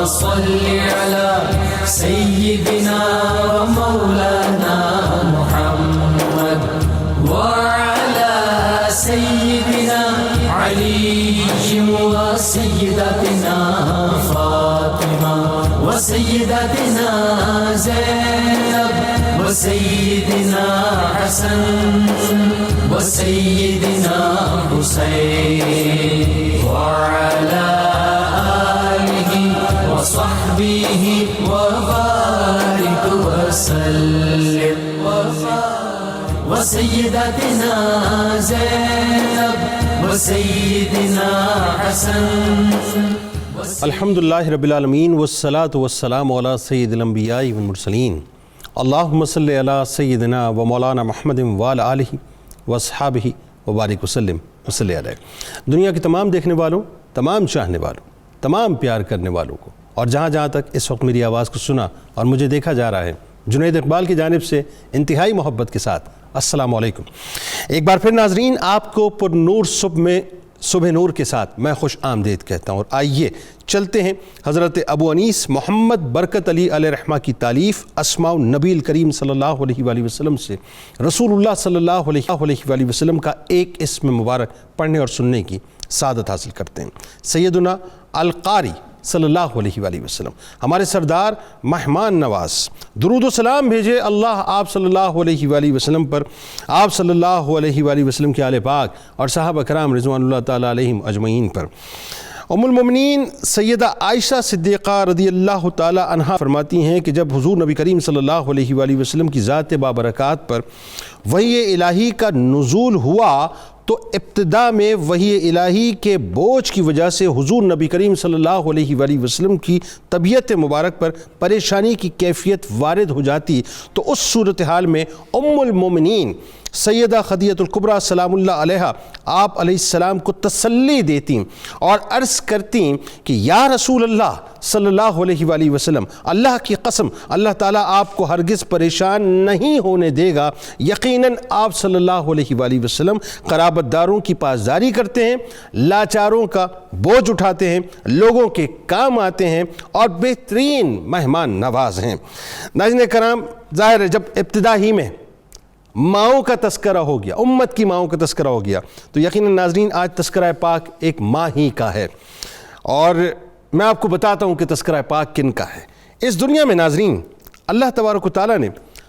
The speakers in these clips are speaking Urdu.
صل على سيدنا ومولانا محمد وعلى سيدنا علي وسيدتنا فاطمة وسيدتنا زينب وسيدنا حسن وسيدنا حسين وعلى آله وصحبه وبارك وسلم وسيدتنا زينب وسيدنا حسن. الحمدللہ رب العالمین والصلاة والسلام علی سید الانبیاء والمرسلین. اللہم صلی علی سیدنا و مولانا محمد وعلی آلہ واصحابہ وبارک وسلم وصلی علیہ. دنیا کے تمام دیکھنے والوں، تمام چاہنے والوں، تمام پیار کرنے والوں کو، اور جہاں جہاں تک اس وقت میری آواز کو سنا اور مجھے دیکھا جا رہا ہے، جنید اقبال کی جانب سے انتہائی محبت کے ساتھ السلام علیکم. ایک بار پھر ناظرین، آپ کو پر نور صبح نور کے ساتھ میں خوش آمدید کہتا ہوں. اور آئیے چلتے ہیں حضرت ابو انیس محمد برکت علی علیہ رحمہ کی تالیف اسماء النبی الکریم صلی اللہ علیہ وآلہ وسلم سے رسول اللہ صلی اللہ علیہ وآلہ وسلم کا ایک اسم مبارک پڑھنے اور سننے کی سعادت حاصل کرتے ہیں. سیدنا القاری صلی اللہ علیہ وآلہ وسلم، ہمارے سردار مہمان نواز، درود و سلام بھیجے اللہ آپ صلی اللہ علیہ وآلہ وسلم پر، آپ صلی اللہ علیہ وآلہ وسلم کے آل پاک اور صحابہ کرام رضوان اللہ تعالیٰ علیہم اجمعین پر. ام المومنین سیدہ عائشہ صدیقہ رضی اللہ تعالیٰ عنہا فرماتی ہیں کہ جب حضور نبی کریم صلی اللہ علیہ وآلہ وسلم کی ذات بابرکات پر وحی الہی کا نزول ہوا تو ابتدا میں وحی الہی کے بوجھ کی وجہ سے حضور نبی کریم صلی اللہ علیہ وآلہ وسلم کی طبیعت مبارک پر پریشانی کی کیفیت وارد ہو جاتی، تو اس صورتحال میں ام المومنین سیدہ خدیجہ الکبریٰ سلام اللہ علیہا آپ علیہ السلام کو تسلی دیتی اور عرض کرتی کہ یا رسول اللہ صلی اللہ علیہ وآلہ وسلم، اللہ کی قسم اللہ تعالیٰ آپ کو ہرگز پریشان نہیں ہونے دے گا. یقیناً آپ صلی اللہ علیہ وآلہ وسلم قرابت داروں کی پاسداری کرتے ہیں، لاچاروں کا بوجھ اٹھاتے ہیں، لوگوں کے کام آتے ہیں اور بہترین مہمان نواز ہیں. ناظرین کرام، ظاہر ہے جب ابتدا ہی میں ماؤں کا تذکرہ ہو گیا، امت کی ماؤں کا تذکرہ ہو گیا، تو یقیناً ناظرین آج تذکرہ پاک ایک ماں ہی کا ہے. اور میں آپ کو بتاتا ہوں کہ تذکرہ پاک کن کا ہے. اس دنیا میں ناظرین اللہ تبارک و تعالیٰ نے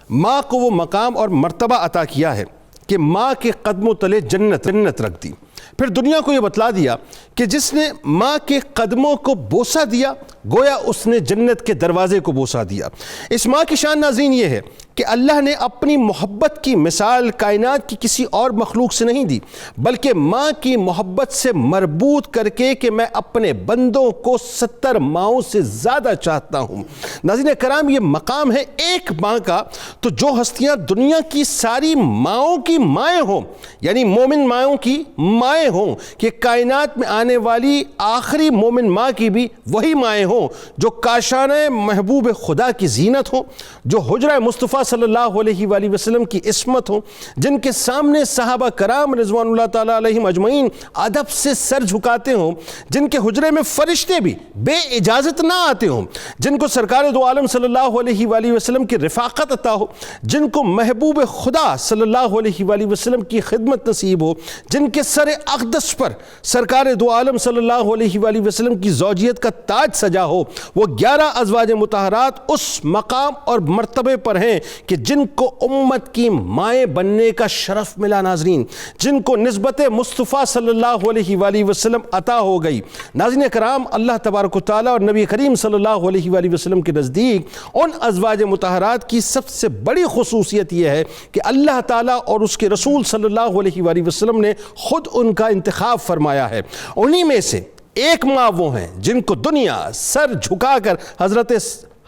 ماں کو وہ مقام اور مرتبہ عطا کیا ہے کہ ماں کے قدموں تلے جنت رکھ دی. پھر دنیا کو یہ بتلا دیا کہ جس نے ماں کے قدموں کو بوسہ دیا گویا اس نے جنت کے دروازے کو بوسہ دیا. اس ماں کی شان ناظرین یہ ہے کہ اللہ نے اپنی محبت کی مثال کائنات کی کسی اور مخلوق سے نہیں دی، بلکہ ماں کی محبت سے مربوط کر کے کہ میں اپنے بندوں کو 70 ماؤں سے زیادہ چاہتا ہوں. ناظرین کرام، یہ مقام ہے ایک ماں کا. تو جو ہستیاں دنیا کی ساری ماؤں کی مائیں ہوں، یعنی مومن ماؤں کی مائیں ہوں، کہ کائنات میں آنے والی آخری مومن ماں کی بھی وہی مائیں ہوں جو کاشانہ محبوب خدا کی زینت ہوں، جو حجرہ مصطفیٰ صلی اللہ علیہ وآلہ وسلم کی عصمت ہوں، جن کے سامنے صحابہ کرام رضوان اللہ تعالیٰ علیہم اجمعین ادب سے سر جھکاتے ہوں، جن کے حجرے میں فرشتے بھی بے اجازت نہ آتے ہوں، جن کو سرکار دو عالم صلی اللہ علیہ وآلہ وسلم کی رفاقت عطا ہو، جن کو محبوب خدا صلی اللہ علیہ وآلہ وسلم کی خدمت نصیب ہو، جن کے سر اقدس پر سرکار دو عالم صلی اللہ علیہ وآلہ وسلم کی زوجیت کا تاج سجا ہو. وہ 11 ازواج مطہرات اس مقام اور مرتبے پر ہیں کہ جن کو امت کی مائیں بننے کا شرف ملا. ناظرین، جن کو نسبت مصطفیٰ صلی اللہ علیہ وآلہ وسلم عطا ہو گئی. ناظرین کرام، اللہ تبارک و تعالیٰ اور نبی کریم صلی اللہ علیہ وآلہ وسلم کے نزدیک ان ازواج مطہرات کی سب سے بڑی خصوصیت یہ ہے کہ اللہ تعالیٰ اور اس کے رسول صلی اللہ علیہ وآلہ وسلم نے خود ان کا انتخاب فرمایا ہے. انہی میں سے ایک ماں وہ ہیں جن کو دنیا سر جھکا کر حضرت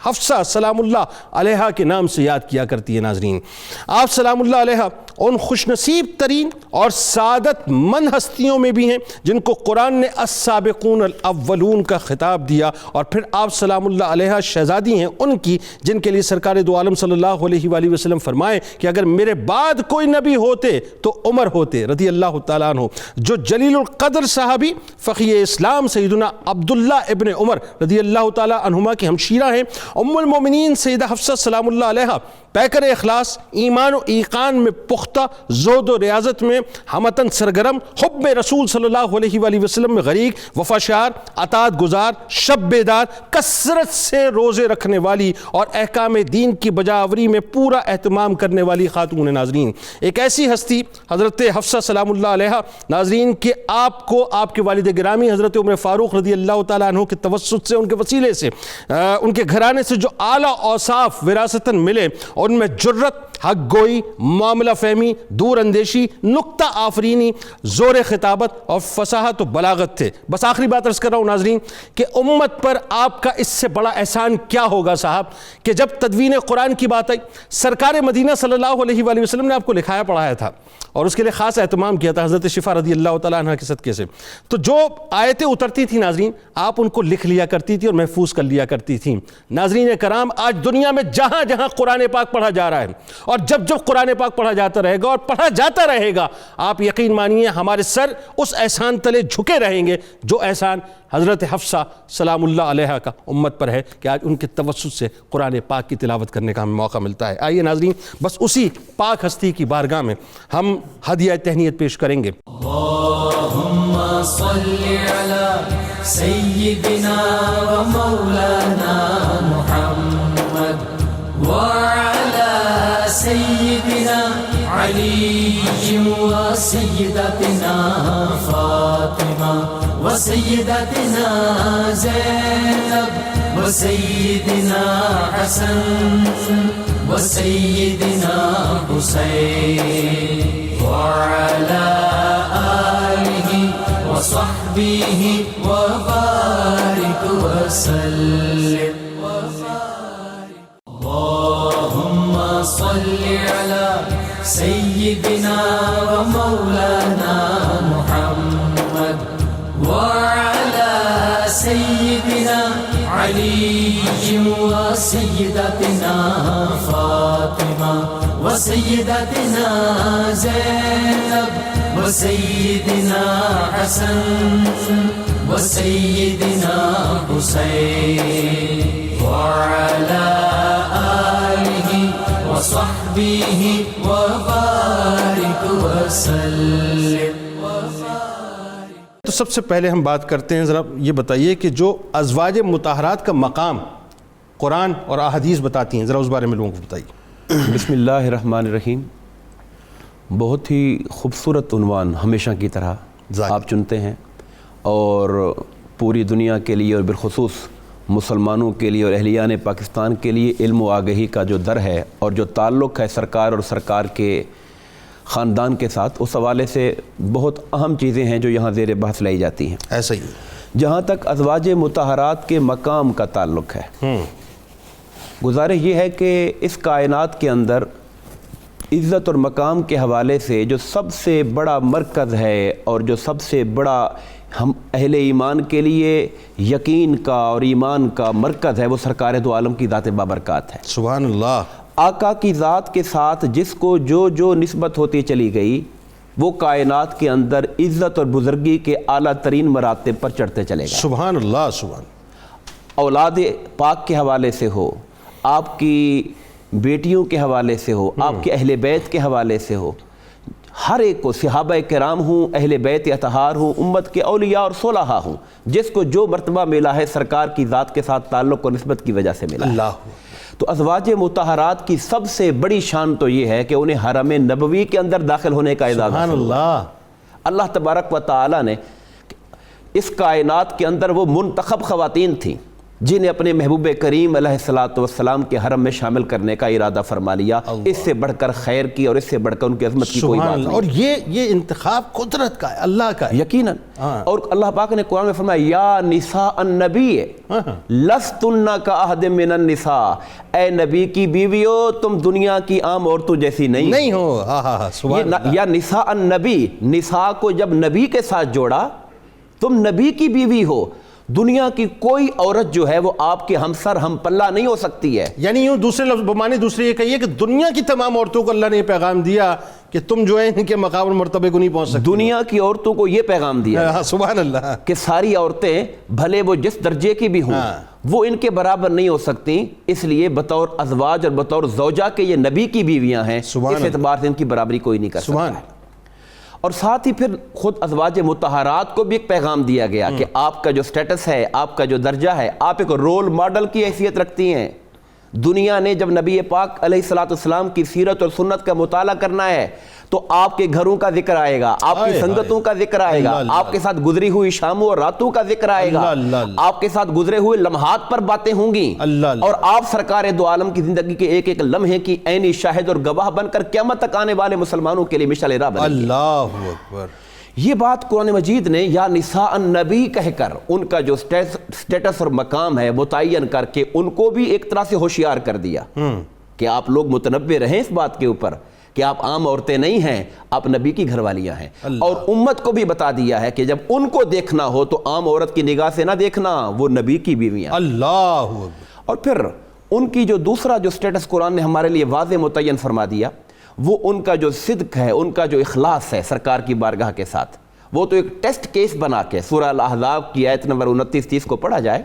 حفصہ سلام اللہ علیہا کے نام سے یاد کیا کرتی ہے ناظرین۔ آپ سلام اللہ علیہا ان خوش نصیب ترین اور سعادت مند ہستیوں میں بھی ہیں جن کو قرآن نے السابقون الاولون کا خطاب دیا، اور پھر آپ سلام اللہ علیہا شہزادی ہیں ان کی جن کے لیے سرکار دو عالم صلی اللہ علیہ وآلہ وسلم فرمائے کہ اگر میرے بعد کوئی نبی ہوتے تو عمر ہوتے رضی اللہ تعالیٰ عنہ، جو جلیل القدر صحابی فقیہ اسلام سیدنا عبداللہ ابن عمر رضی اللہ تعالیٰ عنہما کی ہمشیرہ ہیں۔ ام المومنین سیدہ حفصہ سلام اللہ علیہا پیکر اخلاص، ایمان و ایقان میں پختہ، زہد و ریاضت میں ہمتن سرگرم، حب رسول صلی اللہ علیہ وآلہ وسلم میں غریق، وفاشار، اطاعت گزار، شب بیدار، کثرت سے روزے رکھنے والی اور احکام دین کی بجاوری میں پورا اہتمام کرنے والی خاتون ناظرین۔ ایک ایسی ہستی حضرت حفصہ سلام اللہ علیہا ناظرین کہ آپ کو آپ کے والد گرامی حضرت عمر فاروق رضی اللہ تعالیٰ عنہ کے توسط سے، ان کے وسیلے سے، ان کے گھرانے سے جو اعلیٰ اوصاف وراثتاً ملے، ان میں جرت، حق گوئی، معاملہ فہمی، دور اندیشی، نکتہ آفرینی، زور خطابت اور فصاحت و بلاغت تھے۔ بس آخری بات عرض کر رہا ہوں ناظرین کہ امت پر آپ کا اس سے بڑا احسان کیا ہوگا صاحب کہ جب تدوین قرآن کی بات آئی، سرکار مدینہ صلی اللہ علیہ وآلہ وسلم نے آپ کو لکھایا پڑھایا تھا اور اس کے لیے خاص اہتمام کیا تھا حضرت شفا رضی اللہ تعالیٰ عنہ کے صدقے سے۔ تو جو آیتیں اترتی تھیں ناظرین، آپ ان کو لکھ لیا کرتی تھی اور محفوظ کر لیا کرتی تھیں۔ ناظرین کرام، آج دنیا میں جہاں جہاں قرآن پاک پڑھا جا رہا ہے اور جب جب قرآن پاک پڑھا جاتا رہے گا اور پڑھا جاتا رہے گا، آپ یقین مانیے ہمارے سر اس احسان تلے جھکے رہیں گے جو احسان حضرت حفصہ سلام اللہ علیہا کا امت پر ہے کہ آج ان کے توسط سے قرآن پاک کی تلاوت کرنے کا ہمیں موقع ملتا ہے۔ آئیے ناظرین بس اسی پاک ہستی کی بارگاہ میں ہم ہدیہ تہنیت پیش کریں گے۔ اللہم صلی علی سیدنا و مولانا محمد وعلی سیدنا علی و سیدتنا فاطمہ و سیدتنا زینب و سیدنا حسن و سیدنا حسین وعلی آلہ وصحبہ وبارک وسلم۔ اللہم صلی علی سیدنا و مولانا محمد وعلی سیدنا علی و سیدتنا فاطمہ و سیدتنا زینب و سیدنا حسن و سیدنا حسین وعلی آلہ وصحبہ وبارک وسلم۔ تو سب سے پہلے ہم بات کرتے ہیں، ذرا یہ بتائیے کہ جو ازواج مطہرات کا مقام قرآن اور احادیث بتاتی ہیں، ذرا اس بارے میں لوگوں کو بتائیے۔ بسم اللہ الرحمن الرحیم۔ بہت ہی خوبصورت عنوان ہمیشہ کی طرح آپ چنتے ہیں اور پوری دنیا کے لیے اور بالخصوص مسلمانوں کے لیے اور اہلیان پاکستان کے لیے علم و آگہی کا جو در ہے اور جو تعلق ہے سرکار اور سرکار کے خاندان کے ساتھ، اس حوالے سے بہت اہم چیزیں ہیں جو یہاں زیر بحث لائی جاتی ہیں۔ ایسا ہی جہاں تک ازواج مطہرات کے مقام کا تعلق ہے، گزارش یہ ہے کہ اس کائنات کے اندر عزت اور مقام کے حوالے سے جو سب سے بڑا مرکز ہے اور جو سب سے بڑا ہم اہل ایمان کے لیے یقین کا اور ایمان کا مرکز ہے، وہ سرکار دو عالم کی ذات بابرکات ہے۔ سبحان اللہ۔ آقا کی ذات کے ساتھ جس کو جو نسبت ہوتی چلی گئی، وہ کائنات کے اندر عزت اور بزرگی کے اعلیٰ ترین مراتب پر چڑھتے چلے گا۔ سبحان اللہ۔ سبحان اولاد پاک کے حوالے سے ہو، آپ کی بیٹیوں کے حوالے سے ہو، آپ کے اہل بیت کے حوالے سے ہو، ہر ایک کو، صحابہ کرام ہوں، اہل بیت اطہار ہوں، امت کے اولیاء اور صلحاء ہوں، جس کو جو مرتبہ ملا ہے سرکار کی ذات کے ساتھ تعلق اور نسبت کی وجہ سے ملا ہے۔ اللہ۔ تو ازواج مطہرات کی سب سے بڑی شان تو یہ ہے کہ انہیں حرم نبوی کے اندر داخل ہونے کا اعزاز سبحان حاصل ہوا۔ اللہ۔ اللہ تبارک و تعالی نے اس کائنات کے اندر وہ منتخب خواتین تھیں جنہیں اپنے محبوب کریم علیہ الصلوۃ والسلام کے حرم میں شامل کرنے کا ارادہ فرما لیا. اس سے بڑھ کر خیر کی اور اس سے بڑھ کر ان کی عظمت کی کوئی بات نہیں. اور یہ انتخاب قدرت کا ہے, اللہ کا ہے یقیناً. اور اللہ پاک نے قرآن میں فرمایا یا نساء النبی لستن کاحد من النساء, اے نبی کی بیویو تم دنیا کی عام عورتوں جیسی نہیں ہو. یا نساء النبی, نساء کو جب نبی کے ساتھ جوڑا, تم نبی کی بیوی ہو. دنیا کی کوئی عورت جو ہے وہ آپ کے ہمسر ہم پلہ نہیں ہو سکتی ہے. یعنی یوں دوسرے لفظ بمانے دوسرے یہ کہیے کہ دنیا کی تمام عورتوں کو اللہ نے یہ پیغام دیا کہ تم جو ہے ان کے مقام اور مرتبے کو نہیں پہنچ سکتی. دنیا کی عورتوں کو یہ پیغام دیا سبحان اللہ کہ ساری عورتیں بھلے وہ جس درجے کی بھی ہوں وہ ان کے برابر نہیں ہو سکتی, اس لیے بطور ازواج اور بطور زوجہ کے یہ نبی کی بیویاں ہیں, اس اعتبار سے ان کی برابری کوئی نہیں کر سکتا. اور ساتھ ہی پھر خود ازواج مطہرات کو بھی ایک پیغام دیا گیا کہ آپ کا جو سٹیٹس ہے, آپ کا جو درجہ ہے, آپ ایک رول ماڈل کی حیثیت رکھتی ہیں. دنیا نے جب نبی پاک علیہ الصلوۃ والسلام کی سیرت اور سنت کا مطالعہ کرنا ہے تو آپ کے گھروں کا ذکر آئے گا, آپ کی سنگتوں کا ذکر آئے گا, آپ کے ساتھ گزری ہوئی شاموں اور راتوں کا ذکر آئے گا, آپ کے ساتھ گزرے ہوئے لمحات پر باتیں ہوں گی, اور آپ سرکار دو عالم کی زندگی کے ایک ایک لمحے کی عینی شاہد اور گواہ بن کر قیامت تک آنے والے مسلمانوں کے لیے مشعل راہ بنیں گے. اللہ اکبر. یہ بات قرآن مجید نے یا نساء النبی کہہ کر ان کا جو سٹیٹس اور مقام ہے متعین کر کے ان کو بھی ایک طرح سے ہوشیار کر دیا کہ آپ لوگ متنبہ رہیں اس بات کے اوپر کہ آپ عام عورتیں نہیں ہیں, آپ نبی کی گھر والیاں ہیں. اور امت کو بھی بتا دیا ہے کہ جب ان کو دیکھنا ہو تو عام عورت کی نگاہ سے نہ دیکھنا, وہ نبی کی بیویاں. اللہ. اور پھر ان کی جو دوسرا جو سٹیٹس قرآن نے ہمارے لیے واضح متعین فرما دیا وہ ان کا جو صدق ہے, ان کا جو اخلاص ہے سرکار کی بارگاہ کے ساتھ, وہ تو ایک ٹیسٹ کیس بنا کے سورہ الاحزاب کی آیت نمبر 29-30 کو پڑھا جائے,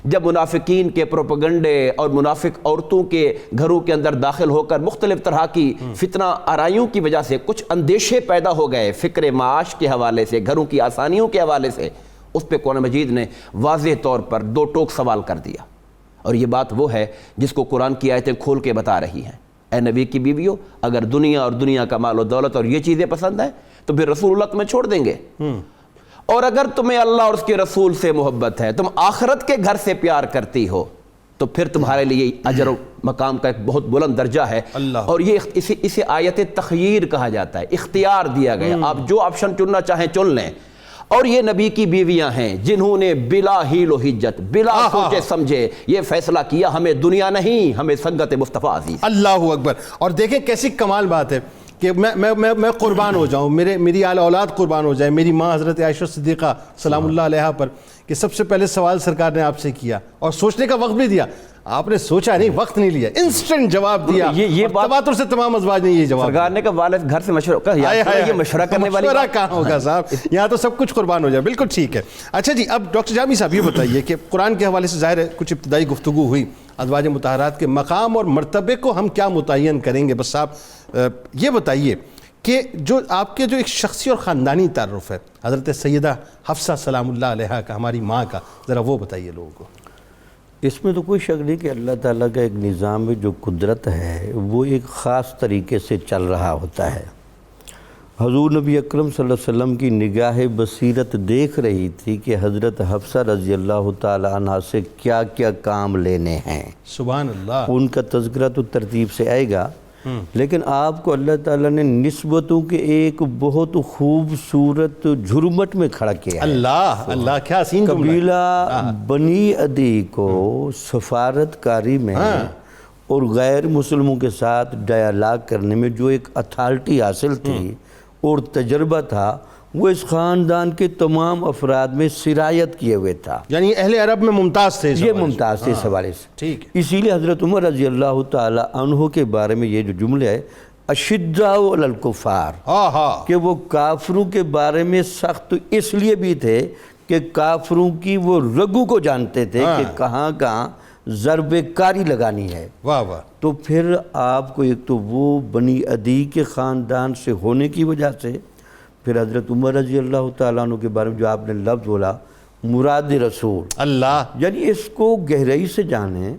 جب منافقین کے پروپیگنڈے اور منافق عورتوں کے گھروں کے اندر داخل ہو کر مختلف طرح کی فتنہ آرائیوں کی وجہ سے کچھ اندیشے پیدا ہو گئے فکر معاش کے حوالے سے, گھروں کی آسانیوں کے حوالے سے, اس پہ قرآن مجید نے واضح طور پر دو ٹوک سوال کر دیا. اور یہ بات وہ ہے جس کو قرآن کی آیتیں کھول کے بتا رہی ہیں. اے نبی کی بیویوں, اگر دنیا اور دنیا کا مال و دولت اور یہ چیزیں پسند ہیں تو پھر رسول اللہ تمہیں چھوڑ دیں گے, اور اگر تمہیں اللہ اور اس کے رسول سے محبت ہے, تم آخرت کے گھر سے پیار کرتی ہو, تو پھر تمہارے لیے اجر و مقام کا ایک بہت بلند درجہ ہے. اور یہ اسے آیت تخییر کہا جاتا ہے, اختیار دیا گیا, آپ جو آپشن چننا چاہیں چن لیں. اور یہ نبی کی بیویاں ہیں جنہوں نے بلا ہیل و حجت, بلا سوچے سمجھے یہ فیصلہ کیا ہمیں دنیا نہیں, ہمیں سنگت مصطفیٰ عزیز. اللہ اکبر. اور دیکھیں کیسی کمال بات ہے کہ میں قربان ہو جاؤں, میری آل اولاد قربان ہو جائے, میری ماں حضرت عائشہ صدیقہ سلام اللہ علیہا پر, کہ سب سے پہلے سوال سرکار نے آپ سے کیا اور سوچنے کا وقت بھی دیا. آپ نے سوچا نہیں, وقت نہیں لیا, انسٹنٹ جواب دیا. یہ تواتر سے تمام ازواج نے یہ جواب سرکار نے کہا والد گھر سے مشورہ کہا, یہ مشورہ کرنے والی مشورہ کہاں ہوگا صاحب, یہاں تو سب کچھ قربان ہو جائے. بالکل ٹھیک ہے. اچھا جی, اب ڈاکٹر جامی صاحب یہ بتائیے کہ قرآن کے حوالے سے ظاہر ہے کچھ ابتدائی گفتگو ہوئی, ازواج مطہرات کے مقام اور مرتبے کو ہم کیا متعین کریں گے. بس آپ یہ بتائیے کہ جو آپ کے جو ایک شخصی اور خاندانی تعارف ہے حضرت سیدہ حفصہ سلام اللہ علیہا کا, ہماری ماں کا, ذرا وہ بتائیے لوگوں کو. اس میں تو کوئی شک نہیں کہ اللہ تعالیٰ کا ایک نظام میں جو قدرت ہے وہ ایک خاص طریقے سے چل رہا ہوتا ہے. حضور نبی اکرم صلی اللہ علیہ وسلم کی نگاہ بصیرت دیکھ رہی تھی کہ حضرت حفصہ رضی اللہ تعالیٰ عنہ سے کیا کیا کام لینے ہیں. سبحان اللہ. ان کا تذکرہ تو ترتیب سے آئے گا, لیکن آپ کو اللہ تعالیٰ نے نسبتوں کے ایک بہت خوبصورت جھرمٹ میں کھڑا کیا. اللہ اللہ, کیا حسین جملہ. قبیلہ بنی عدی کو سفارت کاری میں اور غیر مسلموں کے ساتھ ڈائیلاگ کرنے میں جو ایک اتھارٹی حاصل تھی اور تجربہ تھا, وہ اس خاندان کے تمام افراد میں سرایت کیے ہوئے تھا. یعنی اہل عرب میں ممتاز تھے, یہ ممتاز تھے اس حوالے سے. ٹھیک ہے. اسی لیے حضرت عمر رضی اللہ تعالی عنہ کے بارے میں یہ جو جملے ہے اشداء علی الکفار, کہ وہ کافروں کے بارے میں سخت اس لیے بھی تھے کہ کافروں کی وہ رگو کو جانتے تھے کہ کہاں کہاں ضرب کاری لگانی ہے. واہ واہ. تو پھر آپ کو ایک تو وہ بنی عدی کے خاندان سے ہونے کی وجہ سے, پھر حضرت عمر رضی اللہ تعالیٰ عنہ کے بارے میں جو آپ نے لفظ بولا مراد رسول, اللہ, یعنی اس کو گہرائی سے جانیں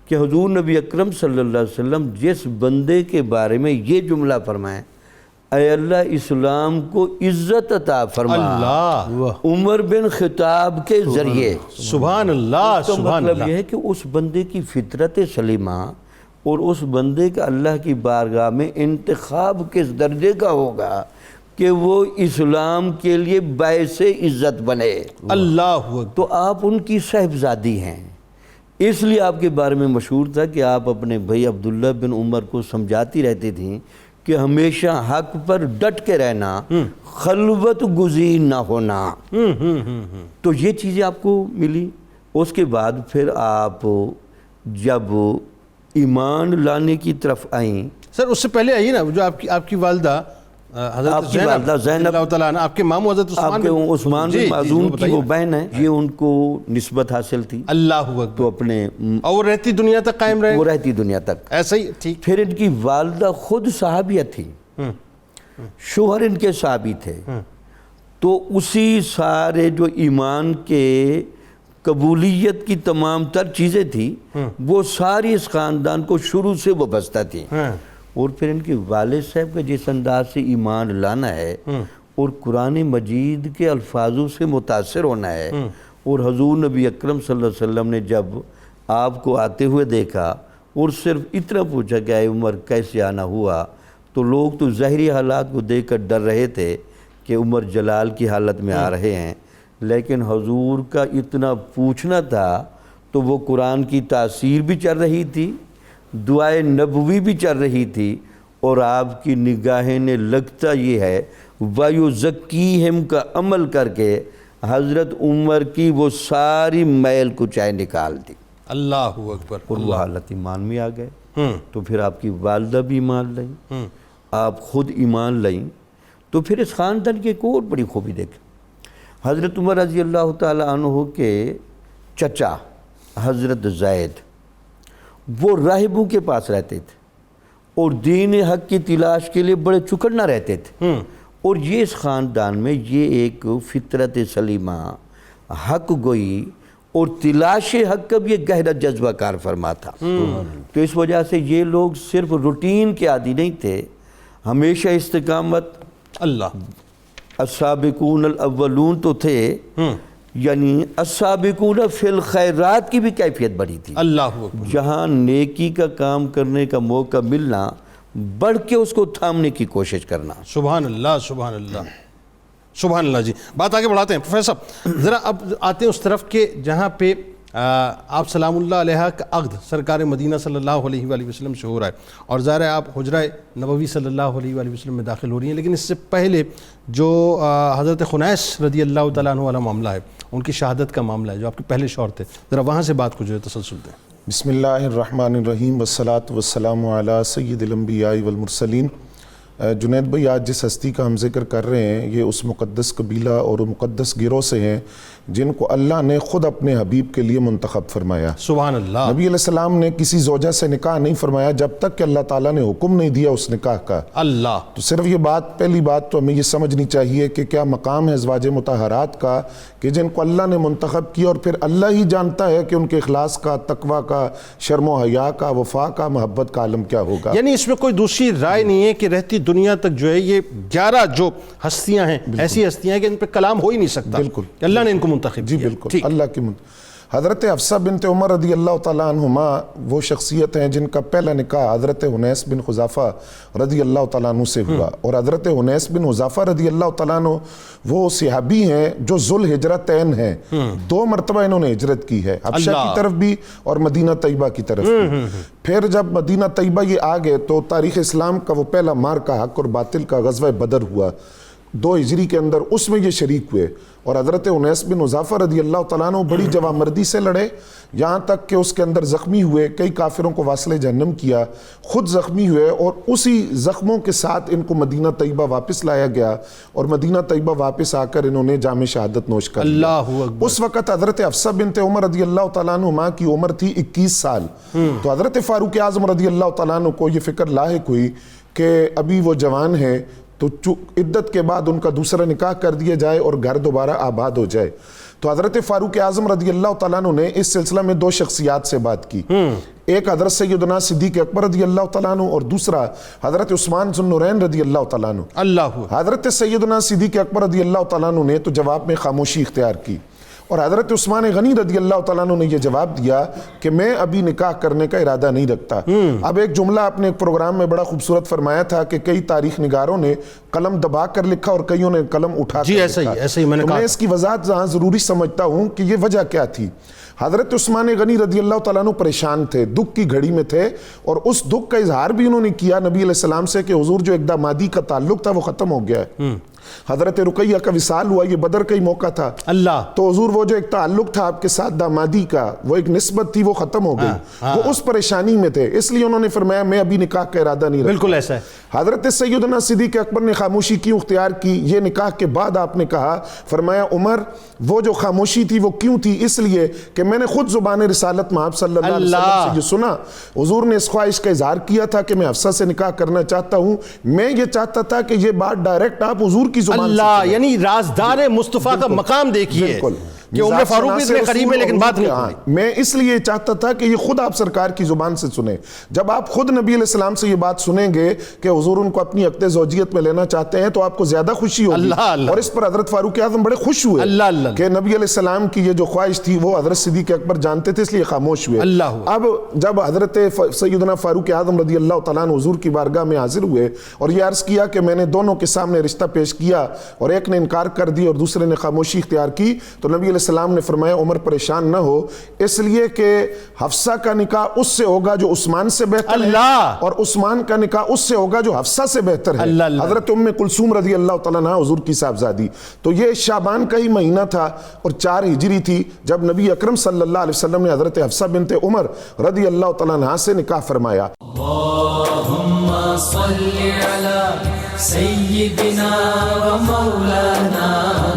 کہ حضور نبی اکرم صلی اللہ علیہ وسلم جس بندے کے بارے میں یہ جملہ فرمائیں اے اللہ اسلام کو عزت عطا فرما اللہ عمر بن خطاب کے ذریعے۔ سبحان اللہ اس کا سبحان مطلب اللہ یہ ہے کہ اس بندے کی فطرت سلیمہ اور اس بندے کا اللہ کی بارگاہ میں انتخاب کس درجے کا ہوگا کہ وہ اسلام کے لیے باعث عزت بنے۔ اللہ اکبر۔ تو آپ ان کی صاحبزادی ہیں، اس لیے آپ کے بارے میں مشہور تھا کہ آپ اپنے بھائی عبداللہ بن عمر کو سمجھاتی رہتی تھیں کہ ہمیشہ حق پر ڈٹ کے رہنا، خلوت گزین نہ ہونا۔ تو یہ چیزیں آپ کو ملی۔ اس کے بعد پھر آپ جب ایمان لانے کی طرف آئیں، سر اس سے پہلے آئیے نا، جو آپ کی والدہ حضرت آپ کی والدہ زینب اللہ تعالیٰ عنہ، آپ کے ماموں حضرت آپ کے عثمان بن معزون کی وہ بہن ہے، یہ ان کو نسبت حاصل تھی، اللہ اکبر، تو اپنے اور وہ رہتی دنیا تک قائم رہے، وہ رہتی دنیا تک۔ ایسا ہی ٹھیک۔ پھر ان کی والدہ خود صحابیہ تھی، شوہر ان کے صحابی تھے، تو اسی سارے جو ایمان کے قبولیت کی تمام تر چیزیں تھی وہ ساری اس خاندان کو شروع سے وابستہ تھی۔ اور پھر ان کے والد صاحب کا جس انداز سے ایمان لانا ہے اور قرآن مجید کے الفاظوں سے متاثر ہونا ہے، اور حضور نبی اکرم صلی اللہ علیہ وسلم نے جب آپ کو آتے ہوئے دیکھا اور صرف اتنا پوچھا کہ اے عمر کیسے آنا ہوا، تو لوگ تو ظاہری حالات کو دیکھ کر ڈر رہے تھے کہ عمر جلال کی حالت میں آ رہے ہیں، لیکن حضور کا اتنا پوچھنا تھا تو وہ قرآن کی تاثیر بھی چل رہی تھی، دعائے نبوی بھی چل رہی تھی، اور آپ کی نگاہیں نے لگتا یہ ہے وَيُزَكِّيهِمْ کا عمل کر کے حضرت عمر کی وہ ساری میل کچائے نکال دی، اللہ اکبر، اور وہ حالت ایمان میں آ گئے۔ تو پھر آپ کی والدہ بھی ایمان لائیں، آپ خود ایمان لائیں، تو پھر اس خاندان کی ایک اور بڑی خوبی دیکھیں، حضرت عمر رضی اللہ تعالیٰ عنہ کے چچا حضرت زید وہ راہبوں کے پاس رہتے تھے اور دین حق کی تلاش کے لیے بڑے چکرنا رہتے تھے، اور یہ اس خاندان میں یہ ایک فطرت سلیمہ، حق گوئی اور تلاش حق کا بھی ایک گہرا جذبہ کار فرما تھا۔ تو اس وجہ سے یہ لوگ صرف روٹین کے عادی نہیں تھے، ہمیشہ استقامت، اللہ السابقون الاولون تو تھے، یعنی السابقون فی الخیرات کی بھی کیفیت بڑی تھی۔ اللہ اکبر، جہاں نیکی کا کام کرنے کا موقع ملنا، بڑھ کے اس کو تھامنے کی کوشش کرنا۔ سبحان اللہ سبحان اللہ سبحان اللہ۔ جی بات آگے بڑھاتے ہیں پروفیسر صاحب، ذرا اب آتے ہیں اس طرف کہ جہاں پہ آپ سلام اللہ علیہ کا عقد سرکار مدینہ صلی اللہ علیہ وآلہ وسلم سے ہو رہا ہے، اور ظاہر ہے آپ حجرہ نبوی صلی اللہ علیہ وآلہ وسلم میں داخل ہو رہی ہیں، لیکن اس سے پہلے جو حضرت خنیس رضی اللہ تعالیٰ عنہ والا معاملہ ہے، ان کی شہادت کا معاملہ ہے، جو آپ کے پہلے شوہر تھے، ذرا وہاں سے بات کو جو ہے تسلسل دیں۔ بسم اللہ الرحمن الرحیم والصلاة والسلام علی سید الانبیاء والمرسلین۔ جنید بھائی، آج جس ہستی کا ہم ذکر کر رہے ہیں یہ اس مقدس قبیلہ اور مقدس گروہ سے ہیں جن کو اللہ نے خود اپنے حبیب کے لیے منتخب فرمایا۔ سبحان اللہ۔ نبی علیہ السلام نے کسی زوجہ سے نکاح نہیں فرمایا جب تک کہ اللہ تعالیٰ نے حکم نہیں دیا اس نکاح کا۔ اللہ، تو صرف یہ بات، پہلی بات تو ہمیں یہ سمجھنی چاہیے کہ کیا مقام ہے ازواج مطہرات کا کہ جن کو اللہ نے منتخب کیا، اور پھر اللہ ہی جانتا ہے کہ ان کے اخلاص کا، تقوی کا، شرم و حیا کا، وفا کا، محبت کا عالم کیا ہوگا۔ یعنی اس میں کوئی دوسری رائے نہیں ہے کہ رہتی دنیا تک جو ہے یہ 11 جو ہستیاں ہیں ایسی ہستیاں ہیں کہ ان پہ کلام ہو ہی نہیں سکتا، بالکل، اللہ نے ان کو منتخب جی کیا۔ بالکل، اللہ کی حضرت حفصہ بنت عمر رضی اللہ تعالیٰ عنہما وہ شخصیت ہیں جن کا پہلا نکاح حضرت حنیس بن حذافہ رضی اللہ تعالیٰ عنہ سے ہوا، اور حضرت حنیس بن حذافہ رضی اللہ تعالیٰ عنہ وہ صحابی ہیں جو ذوالہجرتین ہیں، 2 مرتبہ انہوں نے ہجرت کی ہے، حبشہ کی طرف بھی اور مدینہ طیبہ کی طرف بھی۔ پھر جب مدینہ طیبہ یہ آگئے تو تاریخ اسلام کا وہ پہلا معرکہ حق اور باطل کا غزوہ بدر ہوا 2 ہجری کے اندر، اس میں یہ شریک ہوئے، اور حضرت انیس بن حذافہ رضی اللہ تعالیٰ عنہ بڑی جوامردی سے لڑے، یہاں تک کہ اس کے اندر زخمی ہوئے، کئی کافروں کو واصل جہنم کیا، خود زخمی ہوئے، اور اسی زخموں کے ساتھ ان کو مدینہ طیبہ واپس لایا گیا، اور مدینہ طیبہ واپس آ کر انہوں نے جام شہادت نوش کر لیا۔ اللہ اکبر۔ اس وقت حضرت حفصہ بنت عمر رضی اللہ تعالیٰ عنہ کی عمر تھی 21 سال، تو حضرت فاروق اعظم رضی اللہ تعالیٰ عنہ کو یہ فکر لاحق ہوئی کہ ابھی وہ جوان ہیں، تو عدت کے بعد ان کا دوسرا نکاح کر دیا جائے اور گھر دوبارہ آباد ہو جائے. تو حضرت فاروق اعظم رضی اللہ تعالیٰ عنہ نے اس سلسلہ میں 2 شخصیات سے بات کی. ایک حضرت سیدنا صدیق اکبر رضی اللہ تعالیٰ عنہ اور دوسرا حضرت عثمان ذو النورین رضی اللہ تعالیٰ عنہ. حضرت سیدنا صدیق اکبر رضی اللہ تعالیٰ عنہ نے تو جواب میں خاموشی اختیار کی, اور حضرت عثمان غنی رضی اللہ تعالیٰ عنہ نے یہ جواب دیا کہ میں ابھی نکاح کرنے کا ارادہ نہیں رکھتا. اب ایک جملہ اپنے ایک پروگرام میں بڑا خوبصورت فرمایا تھا کہ کئی تاریخ نگاروں نے قلم دبا کر لکھا اور کئیوں نے قلم اٹھا کر لکھا. ایسے ہی میں نے کہا. میں اس کی وضاحت جہاں ضروری سمجھتا ہوں کہ یہ وجہ کیا تھی. حضرت عثمان غنی رضی اللہ تعالیٰ عنہ پریشان تھے, دکھ کی گھڑی میں تھے, اور اس دکھ کا اظہار بھی انہوں نے کیا نبی علیہ السلام سے کہ حضور جو ایک دامادی کا تعلق تھا وہ ختم ہو گیا ہے. حضرت رقیہ کا وصال ہوا, یہ بدر کا ہی موقع تھا. تو حضور وہ جو ایک تعلق تھا آپ کے ساتھ دامادی کا, وہ ایک نسبت تھی, وہ ختم ہو گئی. وہ اس پریشانی میں تھے, اس لیے انہوں نے فرمایا میں ابھی نکاح کا ارادہ نہیں رکھتا. بالکل ایسا ہے. حضرت سیدنا صدیق اکبر نے خاموشی کیوں اختیار کی؟ یہ نکاح کے بعد آپ نے کہا, فرمایا عمر وہ جو خاموشی تھی وہ کیوں تھی؟ اس لیے کہ میں نے خود زبان رسالت میں آپ صلی اللہ علیہ وسلم سے یہ سنا, حضور نے اس خواہش کا اظہار کیا تھا کہ میں حفصہ سے نکاح کرنا چاہتا ہوں. میں یہ چاہتا تھا کہ یہ بات ڈائریکٹ آپ حضور کی زبان سے اللہ, یعنی رازدار مصطفیٰ کا مقام دیکھیے کہ عمر فاروق بھی اتنے قریب ہے لیکن بات نہیں کرنی. میں اس لیے چاہتا تھا کہ یہ خود آپ سرکار کی زبان سے سنیں. جب آپ خود نبی علیہ السلام سے یہ بات سنیں گے کہ حضور ان کو اپنی عقد زوجیت میں لینا چاہتے ہیں, تو آپ کو زیادہ خوشی ہوگی. اور اس پر حضرت فاروق اعظم بڑے خوش ہوئے کہ نبی علیہ السلام کی یہ جو خواہش تھی وہ حضرت صدیق اکبر جانتے تھے, اس لیے خاموش ہوئے. اب جب حضرت سیدنا فاروق اعظم رضی اللہ تعالیٰ عنہ حضور کی بارگاہ میں حاضر ہوئے اور یہ عرض کیا کہ میں نے دونوں کے سامنے رشتہ پیش کیا اور ایک نے انکار کر دی اور دوسرے نے خاموشی اختیار کی, تو نبی علیہ السلام نے فرمایا عمر پریشان نہ ہو, اس لیے کہ حفصہ کا نکاح اس سے ہوگا جو عثمان سے بہتر ہے, اور عثمان کا نکاح اس سے ہوگا جو حفصہ سے بہتر ہے. حضرت ام کلثوم رضی اللہ تعالیٰ عنہ حضور کی صاحبزادی. تو یہ شعبان کا ہی مہینہ تھا اور 4 ہجری تھی جب نبی اکرم صلی اللہ علیہ وسلم نے حضرت حفصہ بنت عمر رضی اللہ تعالیٰ عنہ سے نکاح فرمایا. اللہم صلی علی سیدنا و مولانا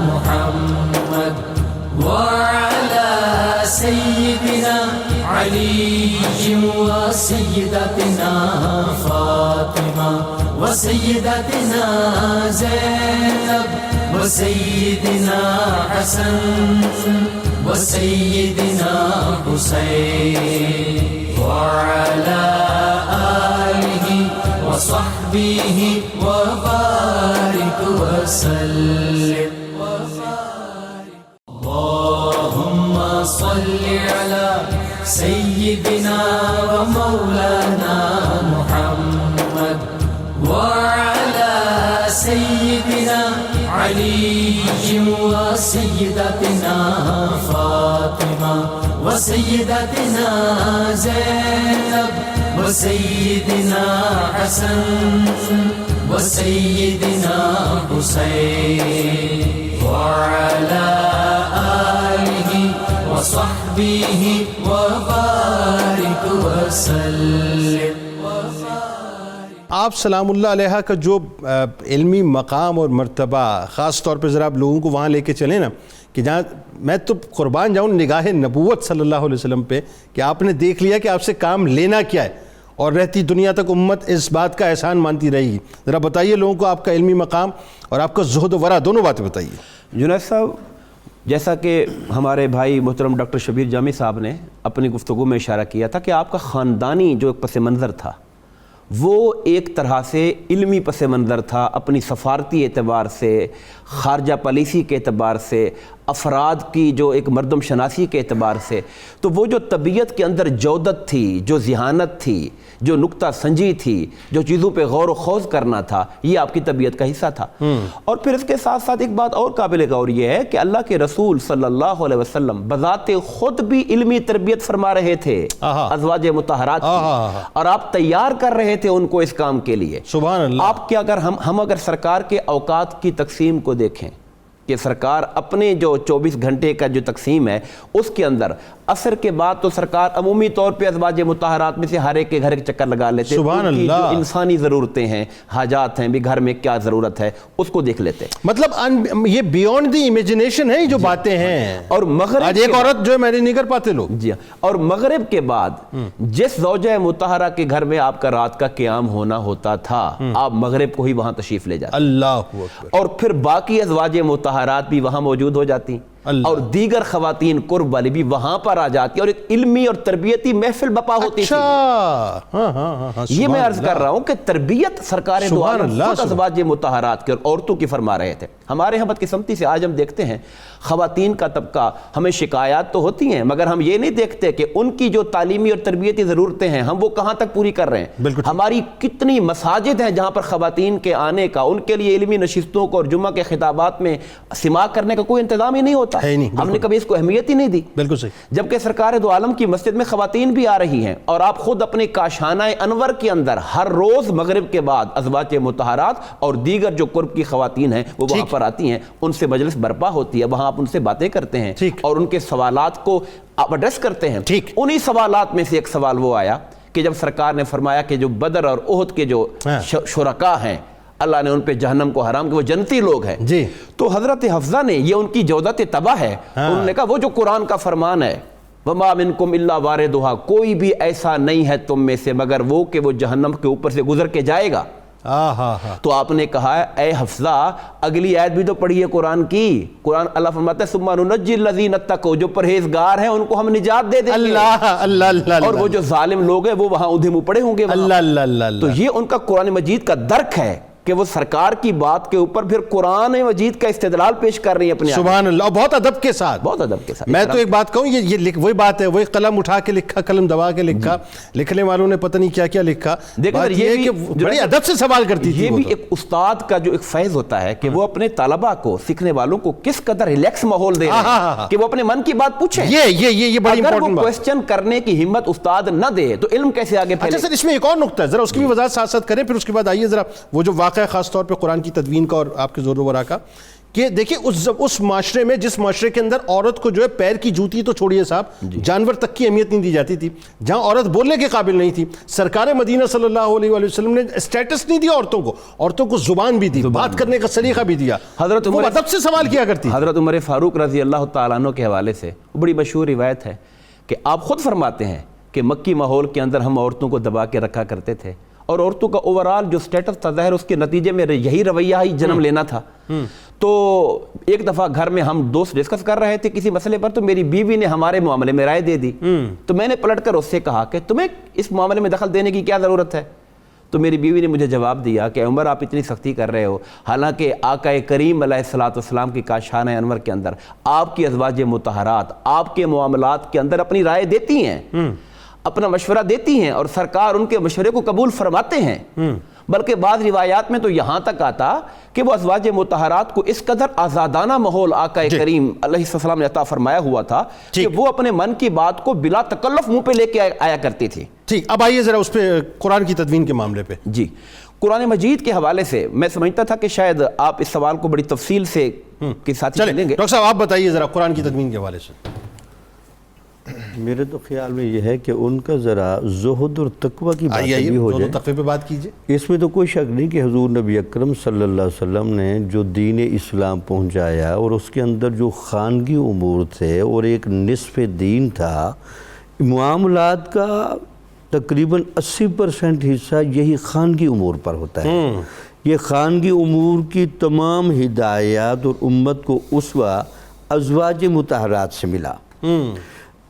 محمد وعلى سيدنا علي وسيدتنا فاطمة وسيدتنا زينب وسيدنا حسن وسيدنا حسين وعلى آله وصحبه وبارك وسلم. اللهم صل على سيدنا ومولانا محمد وعلى سيدنا علي وسيدتنا فاطمة وسيدتنا زينب وسيدنا حسن وسيدنا حسين وعلى آله وصحبه وبارك وسلم. آپ سلام اللہ علیہ کا جو علمی مقام اور مرتبہ خاص طور پہ ذرا آپ لوگوں کو وہاں لے کے چلیں نا, کہ جہاں میں تو قربان جاؤں نگاہ نبوت صلی اللہ علیہ وسلم پہ کہ آپ نے دیکھ لیا کہ آپ سے کام لینا کیا ہے, اور رہتی دنیا تک امت اس بات کا احسان مانتی رہے گی. ذرا بتائیے لوگوں کو آپ کا علمی مقام اور آپ کا زہد و ورع, دونوں باتیں بتائیے. جنید صاحب, جیسا کہ ہمارے بھائی محترم ڈاکٹر شبیر جامی صاحب نے اپنی گفتگو میں اشارہ کیا تھا کہ آپ کا خاندانی جو ایک پس منظر تھا وہ ایک طرح سے علمی پس منظر تھا, اپنی سفارتی اعتبار سے, خارجہ پالیسی کے اعتبار سے, افراد کی جو ایک مردم شناسی کے اعتبار سے. تو وہ جو طبیعت کے اندر جودت تھی, جو ذہانت تھی, جو نکتہ سنجی تھی, جو چیزوں پہ غور و خوض کرنا تھا, یہ آپ کی طبیعت کا حصہ تھا. اور پھر اس کے ساتھ ساتھ ایک بات اور قابل غور یہ ہے کہ اللہ کے رسول صلی اللہ علیہ وسلم بذات خود بھی علمی تربیت فرما رہے تھے ازواج مطہرات کی, اور آپ تیار کر رہے تھے ان کو اس کام کے لیے. سبحان اللہ. آپ کیا اگر ہم اگر سرکار کے اوقات کی تقسیم کو دیکھیں کہ سرکار اپنے جو 24 گھنٹے کا جو تقسیم ہے اس کے اندر عصر کے بعد تو سرکار عمومی طور پہ ازواج مطہرات میں سے ہر ایک کے گھر ایک چکر لگا لیتے، سبحان ان کی اللہ، جو انسانی ضرورتیں ہیں، حاجات ہیں، بھی گھر میں کیا ضرورت ہے اس کو دیکھ لیتے۔ مطلب یہ بیونڈ دی امیجنیشن ہے جو باتیں ہیں، اور مغرب آج ایک عورت جو ہے مینج نہیں کر پاتے لوگ۔ جی ہاں، اور مغرب کے بعد جس زوجہ مطہرہ کے گھر میں آپ کا رات کا قیام ہونا ہوتا تھا، آپ مغرب کو ہی وہاں تشریف لے جاتے، اللہ اکبر، اور پھر باقی ازواج مطہرات بھی وہاں موجود ہو جاتی، اور دیگر خواتین قرب والی بھی وہاں پر آ جاتی، اور ایک علمی اور تربیتی محفل بپا ہوتی تھی۔ یہ میں عرض کر رہا ہوں کہ تربیت سرکار دو عالم خود ازواج مطہرات کے اور عورتوں کی فرما رہے تھے۔ ہمارے ہاں بدقسمتی سے آج ہم دیکھتے ہیں خواتین کا طبقہ، ہمیں شکایات تو ہوتی ہیں مگر ہم یہ نہیں دیکھتے کہ ان کی جو تعلیمی اور تربیتی ضرورتیں ہیں ہم وہ کہاں تک پوری کر رہے ہیں۔ ہماری کتنی مساجد ہیں جہاں پر خواتین کے آنے کا، ان کے لیے علمی نشستوں کو اور جمعہ کے خطابات میں سماع کرنے کا کوئی انتظام ہی نہیں ہوتا، ہم نے کبھی اس کو اہمیت ہی نہیں دی۔ بالکل صحیح، جبکہ سرکار دو عالم کی مسجد میں خواتین بھی آ رہی ہیں، اور آپ خود اپنے کاشانہ انور کے اندر ہر روز مغرب کے بعد ازواج مطہرات اور دیگر جو قرب کی خواتین ہیں وہ وہاں پر آتی ہیں، ان سے مجلس برپا ہوتی ہے، وہاں آپ ان سے باتیں کرتے ہیں اور ان کے سوالات کو آپ ایڈریس کرتے ہیں۔ انہی سوالات میں سے ایک سوال وہ آیا کہ جب سرکار نے فرمایا کہ جو بدر اور احد کے جو شرکاء ہیں اللہ نے ان پہ جہنم کو حرام کیا، وہ جنتی لوگ ہیں، تو حضرت حفصہ نے، یہ ان کی جودت تباہ ہے، انہوں نے کہا وہ جو قرآن کا فرمان ہے وَمَا مِنْكُمْ إِلَّا وَارِدُهَا، کوئی بھی ایسا نہیں ہے تم میں سے مگر وہ کہ وہ جہنم کے اوپر سے گزر کے جائے گا۔ تو آپ نے کہا اے حفصہ اگلی آیت بھی تو پڑھی ہے قرآن کی، قرآن اللہ فرماتا ہے ثُمَّ نُنَجِّي الَّذِينَ اتَّقَوْا، جو پرہیزگار ہیں ان کو ہم نجات دے دیں گے، اور وہ جو ظالم لوگ ہیں وہ وہاں اندھے منہ پڑے ہوں گے۔ تو یہ ان کا قرآن مجید کا درک ہے کہ وہ سرکار کی بات کے اوپر پھر قرآن مجید کا استدلال پیش کر رہی ہیں اپنے، سبحان اللہ، بہت ادب کے ساتھ، بہت ادب کے ساتھ۔ میں تو ایک بات کہوں، یہ وہی بات ہے، وہی قلم اٹھا کے لکھا، قلم دبا کے لکھا، لکھنے والوں نے پتہ نہیں کیا کیا لکھا، بات یہ ہے کہ بڑی ادب سے سوال کرتی تھی۔ یہ بھی ایک استاد کا جو ایک فیض ہوتا ہے کہ وہ اپنے طلباء کو، سیکھنے والوں کو کس قدر ریلیکس ماحول دے رہے ہیں کہ وہ اپنے من کی بات پوچھیں۔ یہ بڑی اگر وہ امپورٹنٹ بات، کوسچن کرنے کی ہمت استاد نہ دے تو علم کیسے آگے پھیلے؟ اچھا سر، اس میں ایک اور نقطہ ہے، ذرا اس کی بھی وضاحت ساتھ ساتھ کریں، پھر اس کے بعد آئیے ذرا وہ جو واقعہ خاص طور پہ قرآن کی تدوین کا اور آپ کے زور و برا کا، کہ دیکھیں اس معاشرے میں، جس معاشرے کے اندر عورت کو جو ہے پیر کی جوتی تو چھوڑیے صاحب، جانور تک کی اہمیت نہیں دی جاتی تھی، جہاں عورت بولنے کے قابل نہیں تھی، سرکار مدینہ صلی اللہ علیہ وآلہ وسلم نے اسٹیٹس نہیں دیا عورتوں کو زبان بھی دی، بات کرنے کا سلیقہ بھی دیا، حضرت وہ ادب سے سوال کیا کرتی۔ حضرت عمر فاروق رضی اللہ تعالیٰ عنہ کے حوالے سے بڑی مشہور روایت ہے کہ آپ خود فرماتے ہیں کہ مکی ماحول کے اندر ہم عورتوں کو دبا کے رکھا کرتے تھے، اور عورتوں کا اوورال جو سٹیٹس تھا ظاہر اس کے نتیجے میں یہی رویہ ہی جنم لینا تھا۔ تو ایک دفعہ گھر میں ہم دوست ڈسکس کر رہے تھے کسی مسئلے پر، تو میری بیوی نے ہمارے معاملے میں رائے دے دی، تو میں نے پلٹ کر اس سے کہا کہ تمہیں اس معاملے میں دخل دینے کی کیا ضرورت ہے؟ تو میری بیوی نے مجھے جواب دیا کہ عمر آپ اتنی سختی کر رہے ہو، حالانکہ آقا کریم علیہ السلام کی کاشانہ انور کے اندر آپ کی ازواج مطہرات آپ کے معاملات کے اندر اپنی رائے دیتی ہیں، اپنا مشورہ دیتی ہیں، اور سرکار ان کے مشورے کو قبول فرماتے ہیں۔ بلکہ بعض روایات میں تو یہاں تک آتا کہ وہ ازواج مطہرات کو اس قدر آزادانہ ماحول آقا کریم علیہ السلام نے عطا فرمایا ہوا تھا کہ وہ اپنے من کی بات کو بلا تکلف منہ پہ لے کے آیا کرتی تھی۔ ٹھیک، اب آئیے ذرا اس پہ قرآن کی تدوین کے معاملے پہ۔ جی، قرآن مجید کے حوالے سے میں سمجھتا تھا کہ شاید آپ اس سوال کو بڑی تفصیل سے کے ساتھ چلیں گے۔ ڈاکٹر صاحب آپ بتائیے ذرا قرآن کی تدوین کے حوالے سے۔ میرے تو خیال میں یہ ہے کہ ان کا ذرا زہد اور تقوی کی بات بھی ہو جائے، تقوی پہ بات کیجئے۔ اس میں تو کوئی شک نہیں کہ حضور نبی اکرم صلی اللہ علیہ وسلم نے جو دین اسلام پہنچایا اور اس کے اندر جو خانگی امور تھے اور ایک نصف دین تھا، معاملات کا تقریباً 80% حصہ یہی خانگی امور پر ہوتا ہے۔ یہ خانگی امور کی تمام ہدایات اور امت کو اسوہ ازواج مطہرات سے ملا۔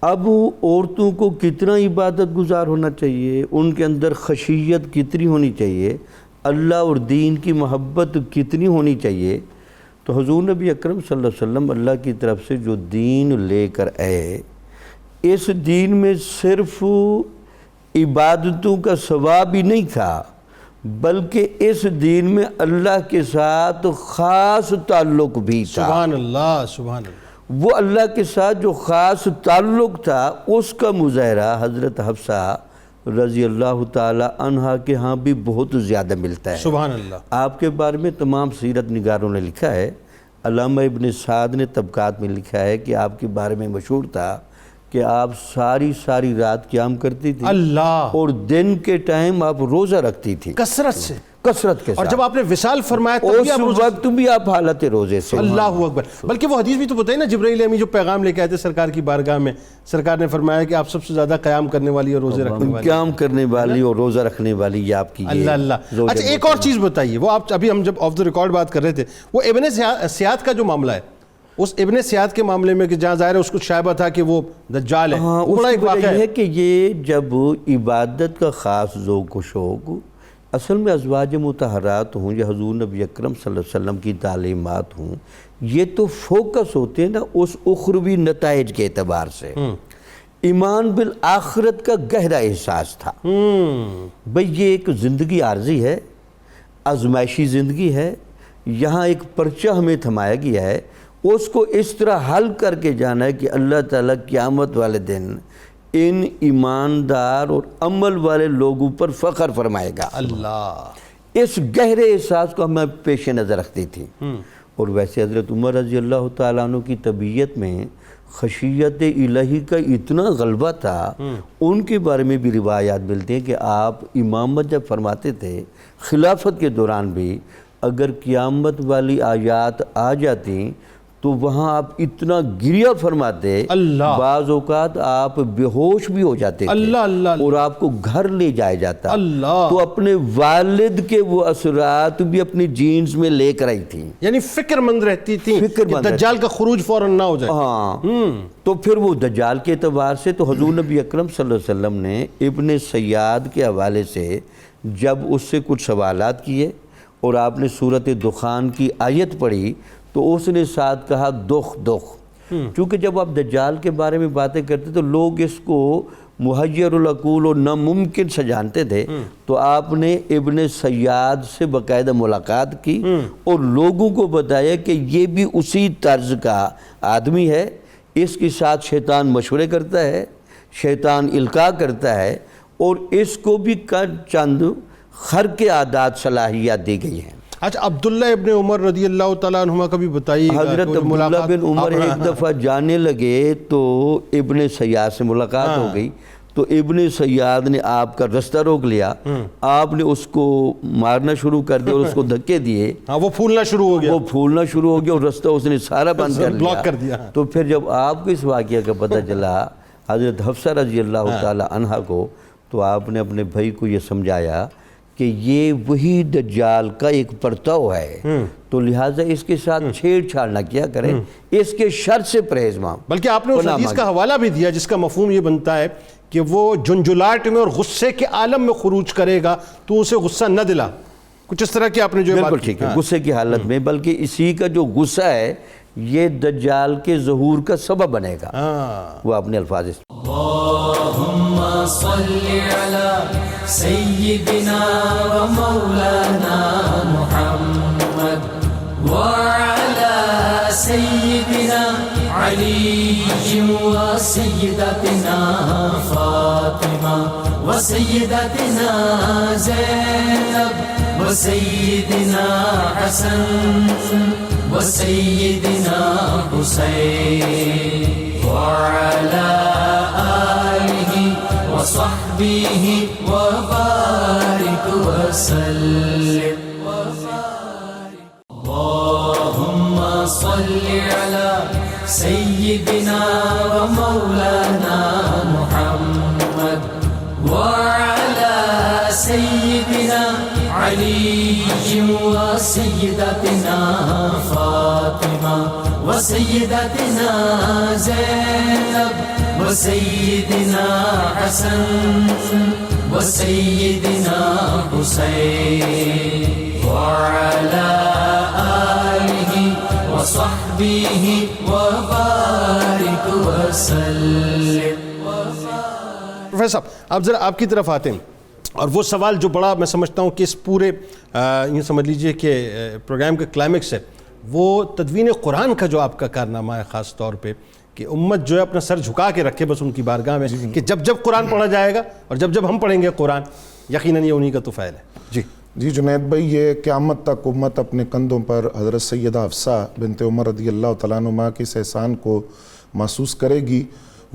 اب عورتوں کو کتنا عبادت گزار ہونا چاہیے، ان کے اندر خشیت کتنی ہونی چاہیے، اللہ اور دین کی محبت کتنی ہونی چاہیے، تو حضور نبی اکرم صلی اللہ علیہ وسلم اللہ کی طرف سے جو دین لے کر آئے، اس دین میں صرف عبادتوں کا ثواب ہی نہیں تھا، بلکہ اس دین میں اللہ کے ساتھ خاص تعلق بھی تھا۔ سبحان اللہ، سبحان اللہ۔ وہ اللہ کے ساتھ جو خاص تعلق تھا اس کا مظاہرہ حضرت حفصہ رضی اللہ تعالی عنہ کے ہاں بھی بہت زیادہ ملتا ہے۔ سبحان اللہ۔ آپ کے بارے میں تمام سیرت نگاروں نے لکھا ہے، علامہ ابن سعد نے طبقات میں لکھا ہے کہ آپ کے بارے میں مشہور تھا کہ آپ ساری رات قیام کرتی تھی اللہ، اور دن کے ٹائم آپ روزہ رکھتی تھی کثرت کے ساتھ، اور جب آپ نے وصال فرمایا تب بھی آپ اس وقت بھی آپ حالت روزے سے. اللہ اکبر. بلکہ وہ حدیث بھی تو بتائی نا، جبرائیل امین جو پیغام لے کے آئے تھے سرکار کی بارگاہ میں، سرکار نے فرمایا کہ آپ سب سے زیادہ قیام کرنے والی اور روزے رکھنے والی، قیام کرنے والی اور روزہ رکھنے والی یہ آپ کی. اللہ اللہ. اچھا ایک اور چیز بتائیے، وہ آپ ابھی ہم جب آف دا ریکارڈ بات کر رہے تھے، وہ ابن سیاد کا جو معاملہ ہے، اس ابن سیاد کے معاملے میں کہ جہاں ظاہر ہے اس کو شائبہ تھا کہ وہ دجال ہے، بڑا ایک واقعہ ہے کہ یہ جب عبادت کا خاص ذوق و شوق اصل میں ازواج مطہرات ہوں یا حضور نبی اکرم صلی اللہ علیہ وسلم کی تعلیمات ہوں، یہ تو فوکس ہوتے ہیں نا اس اخروی نتائج کے اعتبار سے. ایمان بالآخرت کا گہرا احساس تھا. بھئی یہ ایک زندگی عارضی ہے، آزمائشی زندگی ہے، یہاں ایک پرچہ ہمیں تھمایا گیا ہے، اس کو اس طرح حل کر کے جانا ہے کہ اللہ تعالیٰ قیامت والے دن ان ایماندار اور عمل والے لوگوں پر فخر فرمائے گا. اللہ، اس گہرے احساس کو ہمیں پیش نظر رکھتی تھی. اور ویسے حضرت عمر رضی اللہ تعالیٰ عنہ کی طبیعت میں خشیت الہی کا اتنا غلبہ تھا، ان کے بارے میں بھی روایات ملتے ہیں کہ آپ امامت جب فرماتے تھے خلافت کے دوران بھی اگر قیامت والی آیات آ جاتی تو وہاں آپ اتنا گریہ فرماتے، اللہ، بعض اوقات آپ بے ہوش بھی ہو جاتے تھے اور آپ کو گھر لے جایا جاتا. اللہ، تو اپنے والد کے وہ اثرات بھی اپنی جینز میں لے کر آئی تھیں، یعنی فکر مند رہتی تھی کہ دجال کا خروج فوراً نہ ہو جائے. ہاں. تو پھر وہ دجال کے اعتبار سے تو حضور نبی اکرم صلی اللہ علیہ وسلم نے ابن سیاد کے حوالے سے جب اس سے کچھ سوالات کیے اور آپ نے سورۃ دخان کی آیت پڑھی تو اس نے ساتھ کہا دخ. چونکہ جب آپ دجال کے بارے میں باتیں کرتے تو لوگ اس کو محیر العقول اور ناممکن سے جانتے تھے، تو آپ نے ابن سیاد سے باقاعدہ ملاقات کی اور لوگوں کو بتایا کہ یہ بھی اسی طرز کا آدمی ہے، اس کے ساتھ شیطان مشورے کرتا ہے، شیطان القاء کرتا ہے، اور اس کو بھی چند خرق عادات صلاحیات دی گئی ہیں. اچھا عبداللہ ابن عمر رضی اللہ تعالیٰ عنہما کا بھی بتائیے. حضرت عبداللہ بن عمر ایک دفعہ جانے لگے تو ابن سیاد سے ملاقات ہو گئی، تو ابن سیاد نے آپ کا رستہ روک لیا، آپ نے اس کو مارنا شروع کر دیا اور اس کو دھکے دیے. وہ پھولنا شروع ہو گیا اور رستہ اس نے سارا بند کر دیا. تو پھر جب آپ کو اس واقعہ کا پتہ چلا حضرت حفصہ رضی اللہ تعالی عنہ کو، تو آپ نے اپنے بھائی کو یہ سمجھایا کہ یہ وہی دجال کا ایک پرتو ہے، تو لہٰذا اس کے ساتھ چھیڑ چھاڑ نہ کیا کریں، اس کے شر سے پرہیز ماں. بلکہ آپ نے اس حدیث کا حوالہ بھی دیا جس کا مفہوم یہ بنتا ہے کہ وہ جنجلاٹ میں اور غصے کے عالم میں خروج کرے گا تو اسے غصہ نہ دلا، کچھ اس طرح کی آپ نے جو بالکل ٹھیک ہے، غصے کی حالت میں، بلکہ اسی کا جو غصہ ہے یہ دجال کے ظہور کا سبب بنے گا. وہ اپنے الفاظ اللہم صلی علی سیدنا و مولانا محمد وعلی سیدنا علی و سیدتنا فاطمہ و سیدتنا زینب و سیدنا حسن و سیدنا حسین وعلى آله وصحبه وبارك وسلم. اللهم صل على سيدنا ومولانا محمد وعلى سيدنا علي وسيدتنا فاطمة وسيدتنا زينب وسيدنا حسن وسيدنا حسين وعلى آله وصحبه وبارك وسلم. پروفیسر صاحب آپ ذرا آپ کی طرف آتے ہیں، اور وہ سوال جو بڑا میں سمجھتا ہوں کہ اس پورے یہ سمجھ لیجئے کہ پروگرام کا کلائمیکس ہے، وہ تدوین قرآن کا جو آپ کا کارنامہ ہے، خاص طور پہ کہ امت جو ہے اپنا سر جھکا کے رکھے بس ان کی بارگاہ میں کہ جب جب قرآن پڑھا جائے گا اور جب جب ہم پڑھیں گے قرآن، یقیناً یہ انہی کا طفیل ہے. جی جی جنید بھائی، یہ قیامت تک امت اپنے کندھوں پر حضرت سیدہ حفصہ بنت عمر رضی اللہ تعالیٰ عنہ کے اس احسان کو محسوس کرے گی۔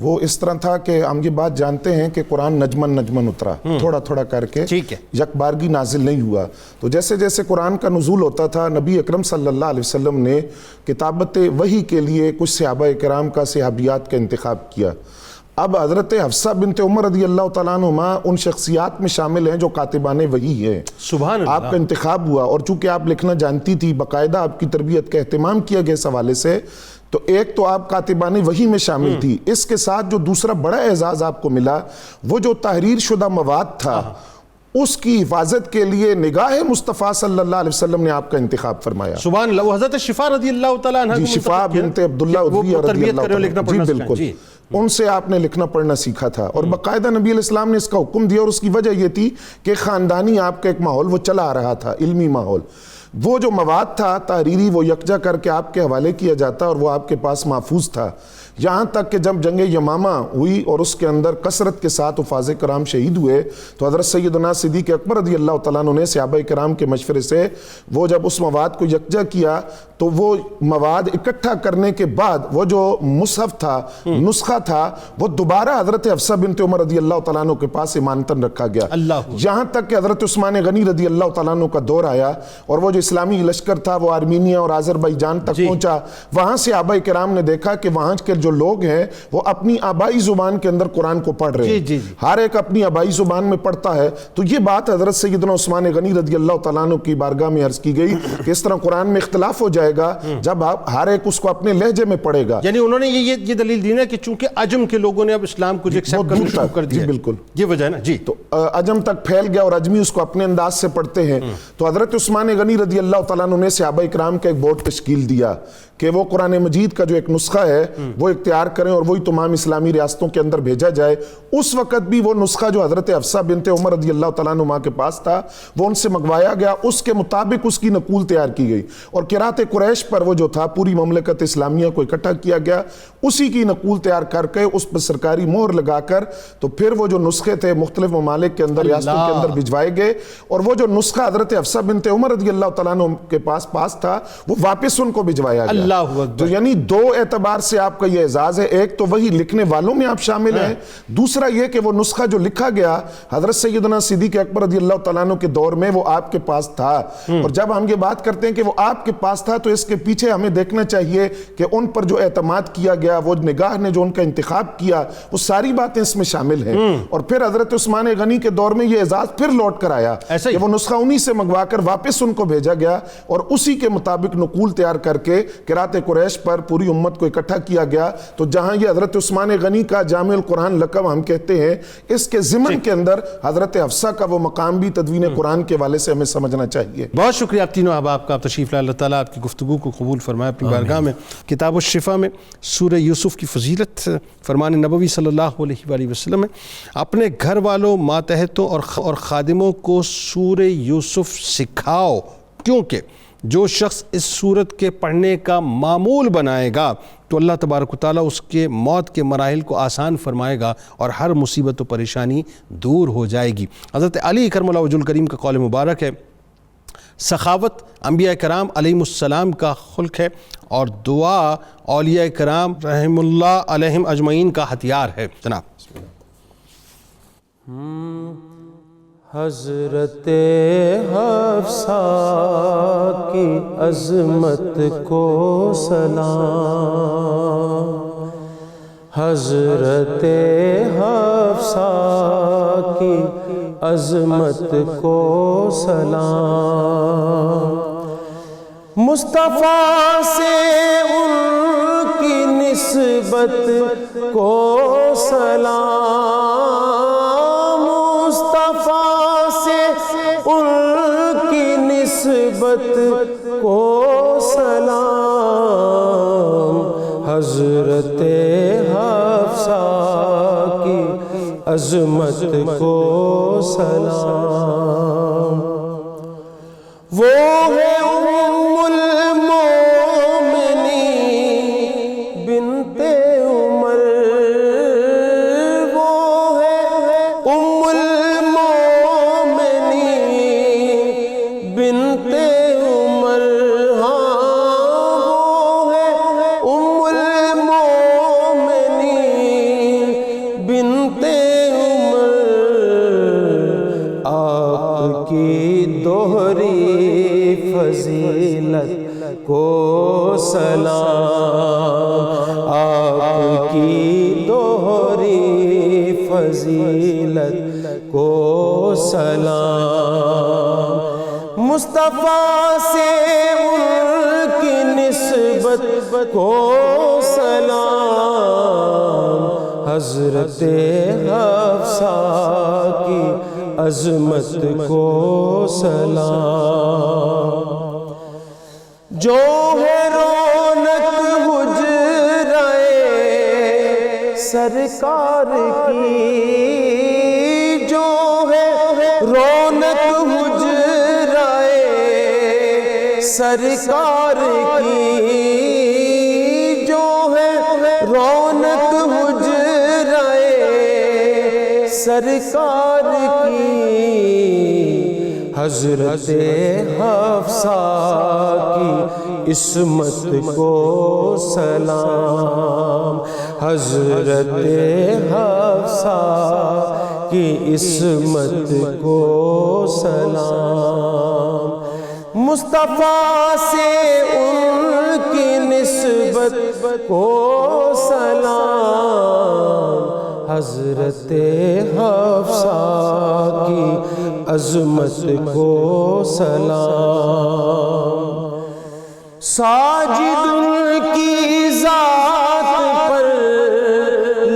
وہ اس طرح تھا کہ ہم یہ بات جانتے ہیں کہ قرآن نجمن اترا، تھوڑا تھوڑا کر کے، یک بارگی نازل نہیں ہوا۔ تو جیسے جیسے قرآن کا نزول ہوتا تھا، نبی اکرم صلی اللہ علیہ وسلم نے کتابت وحی کے لیے کچھ صحابہ کرام کا، صحابیات کا انتخاب کیا۔ اب حضرت حفصہ بنت عمر رضی اللہ تعالیٰ عنہ ان شخصیات میں شامل ہیں جو کاتبان وحی ہیں۔ سبحان اللہ۔ آپ کا انتخاب ہوا، اور چونکہ آپ لکھنا جانتی تھی، باقاعدہ آپ کی تربیت کا اہتمام کیا گیا اس حوالے سے، تو ایک تو آپ کاتبان وحی میں شامل تھی، اس کے ساتھ جو دوسرا بڑا اعزاز آپ کو ملا، وہ جو تحریر شدہ مواد تھا اس کی حفاظت کے لیے نگاہ مصطفیٰ صلی اللہ علیہ وسلم نے آپ کا انتخاب فرمایا۔ سبحان اللہ۔ وہ حضرت شفا رضی اللہ تعالیٰ عنہ جی، شفا بنت عبداللہ عدویہ رضی اللہ تعالیٰ، جی بالکل، ان سے آپ نے لکھنا پڑھنا سیکھا تھا، اور باقاعدہ نبی علیہ السلام نے اس کا حکم دیا، اور اس کی وجہ یہ تھی کہ خاندانی آپ کا ایک ماحول وہ چلا آ رہا تھا، علمی ماحول۔ وہ جو مواد تھا تحریری، وہ یکجا کر کے آپ کے حوالے کیا جاتا، اور وہ آپ کے پاس محفوظ تھا، یہاں تک کہ جب جنگ یمامہ ہوئی اور اس کے اندر کثرت کے ساتھ حفاظ کرام شہید ہوئے، تو حضرت سیدنا صدیق اکبر رضی اللہ تعالیٰ عنہ نے صحابہ کرام کے مشورے سے وہ جب اس مواد کو یکجا کیا، تو وہ مواد اکٹھا کرنے کے بعد وہ جو مصحف تھا، نسخہ تھا، وہ دوبارہ حضرت حفصہ بنت عمر رضی اللہ تعالیٰ عنہ کے پاس امانتاً رکھا گیا، یہاں تک کہ حضرت عثمان غنی رضی اللہ تعالیٰ عنہ کا دور آیا، اور وہ جو اسلامی لشکر تھا وہ آرمینیا اور آذربائیجان تک پہنچا۔ وہاں سے صحابہ کرام نے دیکھا کہ وہاں کے جو لوگ ہیں وہ اپنی آبائی زبان کے اندر قرآن کو پڑھ رہے ہیں، ہر ایک اپنی آبائی زبان میں پڑھتا ہے۔ تو یہ بات حضرت سیدنا عثمان غنی رضی اللہ تعالیٰ عنہ کی بارگاہ میں عرض کی گئی کہ اس طرح قرآن میں اختلاف ہو جائے گا جب آپ ہر ایک اس کو اپنے لہجے میں پڑھے گا۔ یعنی انہوں نے یہ دلیل دی نا کہ چونکہ عجم کے لوگوں نے اب اسلام کو ایکسپٹ کرنا شروع کر دیا، جی بالکل، یہ وجہ ہے نا۔ جی، تو عجم تک پھیل گیا اور عجمی اس کو اپنے انداز سے پڑھتے ہیں۔ تو حضرت عثمان غنی رضی اللہ تعالیٰ عنہ نے صحابہ کرام کا ایک بورڈ تشکیل دیا کہ وہ قرآن مجید کا جو ایک نسخہ ہے وہ اختیار کریں اور وہی تمام اسلامی ریاستوں کے اندر بھیجا جائے۔ اس وقت بھی وہ نسخہ جو حضرت حفصہ بنت عمر رضی اللہ تعالیٰ عنہ کے پاس تھا وہ ان سے منگوایا گیا، اس کے مطابق اس کی نقول تیار کی گئی، اور قرات قریش پر وہ جو تھا پوری مملکت اسلامیہ کو اکٹھا کیا گیا، اسی کی نقول تیار کر کے اس پر سرکاری مہر لگا کر تو پھر وہ جو نسخے تھے مختلف ممالک کے اندر، ریاستوں کے اندر بھجوائے گئے، اور وہ جو نسخہ حضرت حفصہ بنت عمر رضی اللہ تعالیٰ عنہ کے پاس تھا وہ واپس ان کو بھجوایا گیا۔ تو یعنی دو اعتبار سے آپ کا یہ اعزاز ہے، ایک تو وہی لکھنے والوں میں آپ شامل ہیں، دوسرا یہ کہ وہ نسخہ جو لکھا گیا حضرت سیدنا صدیق اکبر رضی اللہ تعالیٰ عنہ کے دور میں وہ آپ کے پاس تھا۔ اور جب ہم یہ بات کرتے ہیں کہ وہ آپ کے پاس تھا تو اس کے پیچھے ہمیں دیکھنا چاہیے کہ ان پر جو اعتماد کیا گیا، وہ نگاہ نے جو ان کا انتخاب کیا، وہ ساری باتیں اس میں شامل ہیں۔ اور پھر حضرت عثمان غنی کے دور میں یہ اعزاز پھر لوٹ کر آیا کہ وہ نسخہ انہی سے منگوا کر واپس ان کو بھیجا گیا، اور اسی کے مطابق نقول تیار کر کے قرات قریش پر پوری امت کو اکٹھا کیا گیا۔ تو جہاں یہ حضرت عثمان غنی کا جامع القرآن لقب ہم کہتے ہیں، اس کے ضمن کے اندر حضرت حفصہ کا وہ مقام بھی تدوین قرآن کے والے سے ہمیں سمجھنا چاہیے۔ بہت شکریہ آپ تینوں احباب کا، آپ تشریف لائے، اللہ تعالیٰ آپ کی گفتگو کو قبول فرمائے اپنی بارگاہ میں۔ کتاب الشفا میں سورہ یوسف کی فضیلت فرمان نبوی صلی اللہ علیہ وآلہ وسلم میں اپنے گھر والوں، ماتحتوں اور خادموں کو سورہ یوسف سکھاؤ، کیونکہ جو شخص اس سورت کے پڑھنے کا معمول بنائے گا تو اللہ تبارک و تعالیٰ اس کے موت کے مراحل کو آسان فرمائے گا اور ہر مصیبت و پریشانی دور ہو جائے گی۔ حضرت علی کرم اللہ وجہ الکریم کا قول مبارک ہے، سخاوت انبیاء کرام علیہم السلام کا خلق ہے، اور دعا اولیاء کرام رحم اللہ علیہم اجمعین کا ہتھیار ہے۔ جناب حضرت حفصہ کی عظمت کو سلام، حضرت حفصہ کی عظمت کو سلام، مصطفیٰ سے ان کی نسبت کو سلام، مصطفیٰ سے ان کی نسبت کو سلام، حضرت حفصہ کی عظمت کو سلام، وہ ہے ام المومنین بنت عمر، وہ ہے ام المومنین سلام، آپ کی دوہری فضیلت کو سلام، مصطفیٰ سے ان کی نسبت کو سلام، حضرت حفصہ کی عظمت کو سلام، جو ہے رونق حجرہ سرکار کی، جو ہے رونق حجرہ سرکار کی، جو ہے رونق حجرہ سرکار کی، حضرت حفصہ کی عصمت کو سلام، حضرت حفصہ کی عصمت کو سلام، مصطفیٰ سے ان کی نسبت کو سلام، حضرت حفصہ کی عظمت کو سلام، ساجد کی ذات پر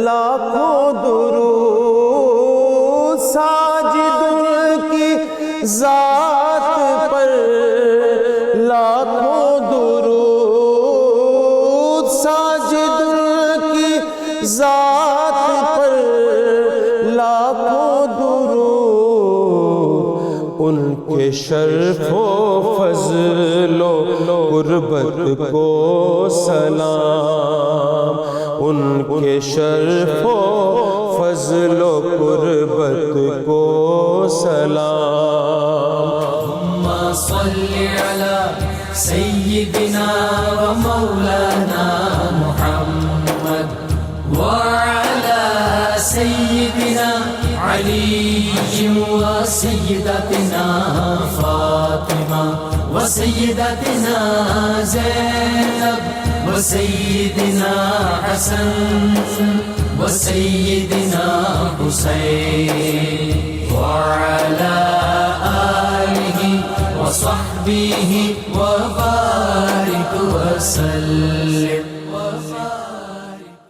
لاکھوں درود، ساجد کی ذات پر لاکھوں درود، ساجد کی ذات پر لاکھوں درود، ان کے شرف و فضل و قربت کو سلام، ان کے شرف و فضل و قربت کو سلام، اللهم صل على سيدنا ومولانا محمد وعلى سيدنا علي وسيدتنا فاطمة وسيدتنا زينب وسيدنا حسن وسيدنا حسين وعلى آله وصحبه وبارك وسلم.